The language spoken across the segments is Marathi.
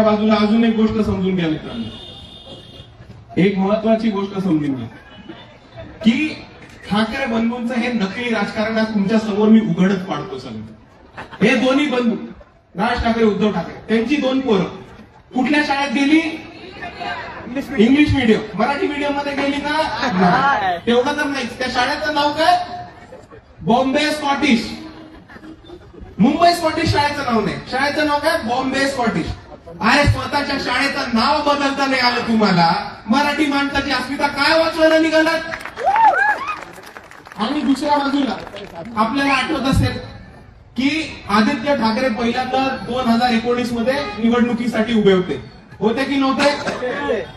दुसऱ्या बाजूला अजून एक गोष्ट समजून घ्या मित्रांनो, एक महत्वाची गोष्ट समजून घ्या की ठाकरे बंधूंचं हे नकली राजकारण आज तुमच्या समोर मी उघडच पाडतो सगळं. हे दोन्ही बंधू राज ठाकरे उद्धव ठाकरे त्यांची दोन पोरं कुठल्या शाळेत गेली? English medium. मराठी मीडियम मध्ये गेली का? तेवढं तर नाही. त्या शाळेचं नाव काय? बॉम्बे स्कॉटिश. मुंबई स्कॉटिश शाळेचं नाव नाही. शाळेचं नाव काय? बॉम्बे स्कॉटिश. अरे स्वतःच्या शाळेचं नाव बदलता नाही आलं तुम्हाला, मराठी माणसाची अस्मिता काय वाचवायला निघालात? आणि दुसऱ्या बाजूला आपल्याला आठवत असेल की आदित्य ठाकरे पहिल्यांदा 2019 मध्ये निवडणुकीसाठी उभे होते की नव्हते?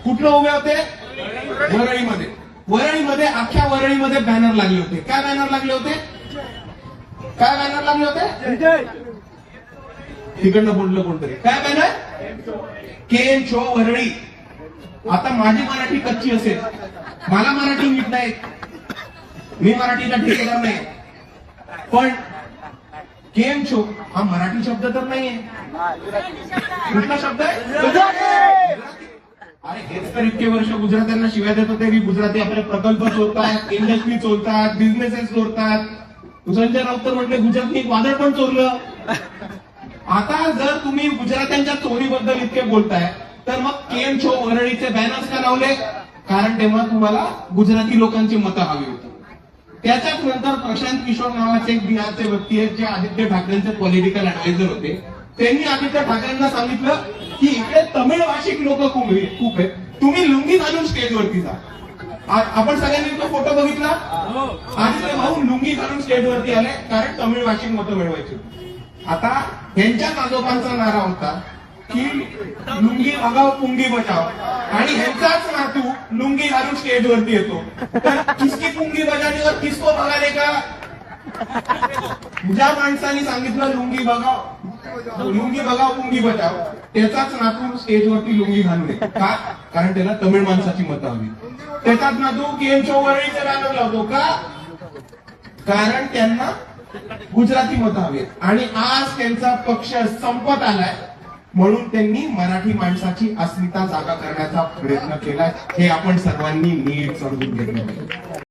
कुठलं उभे होते? वरळीमध्ये. वरळीमध्ये अख्ख्या वरळीमध्ये बॅनर लागले होते. काय बॅनर लागले होते? काय बॅनर लागले होते? तिकडनं बोललं कोणतरी. काय बॅनर? केन शो वरळी. आता माझी मराठी कच्ची असेल, मला मराठी नीट नाही, मी मराठीचा ठेकेदार नाही, पण केम शो हा मराठी शब्द तर नाहीये. कुठला शब्द आहे? अरे हेच तर इतके वर्ष गुजरात्यांना शिव्या देत होते की गुजराती आपले प्रकल्प चोरतात, इंडस्ट्री चोरतात, बिझनेसेस चोरतात. संजय राऊत तर म्हटले गुजरातनी एक वादळ पण चोरलं. आता जर तुम्ही गुजरात्यांच्या चोरीबद्दल इतके बोलताय तर मग केम शो वरळीचे बॅनर्स का लावले? कारण तेव्हा तुम्हाला गुजराती लोकांची मतं हवी होती. त्याच्याच नंतर प्रशांत किशोर नावाचे एक बिहारचे व्यक्ती आहेत जे आदित्य ठाकरेंचे पॉलिटिकल ऍडवायझर होते. त्यांनी आदित्य ठाकरेंना सांगितलं की इकडे तमिळ भाषिक लोक खूप आहेत, तुम्ही लुंगी घालून स्टेजवरती जा. आपण सगळ्यांनी तो फोटो बघितला. आदित्य भाऊ लुंगी घालून स्टेजवरती आले कारण तमिळ भाषिक मतं मिळवायची. आता ह्यांच्याच आजोबांचा नारा होता की लुंगी बघाव पुंगी बजाव, आणि ह्यांचाच नातू लुंगी घालून स्टेजवरती येतो. तर किसकी पुंगी बजावणी और किसको बघाले का? ज्या माणसाने सांगितलं लुंगी बघाव पुंगी बजाव, त्याचाच नातू स्टेजवरती लुंगी घालून येतो. का? कारण त्याला तमिळ माणसाची मतं हवी. त्याचाच नातू केम शो वरळीचे बॅनर लावतो. का? कारण त्यांना गुजराती मतं हवी. आणि आज त्यांचा पक्ष संपत आलाय म्हणून त्यांनी मराठी माणसाची अस्मिता जागा करण्याचा प्रयत्न केलाय. हे आपण सर्वांनी नीट समजून घेतलं.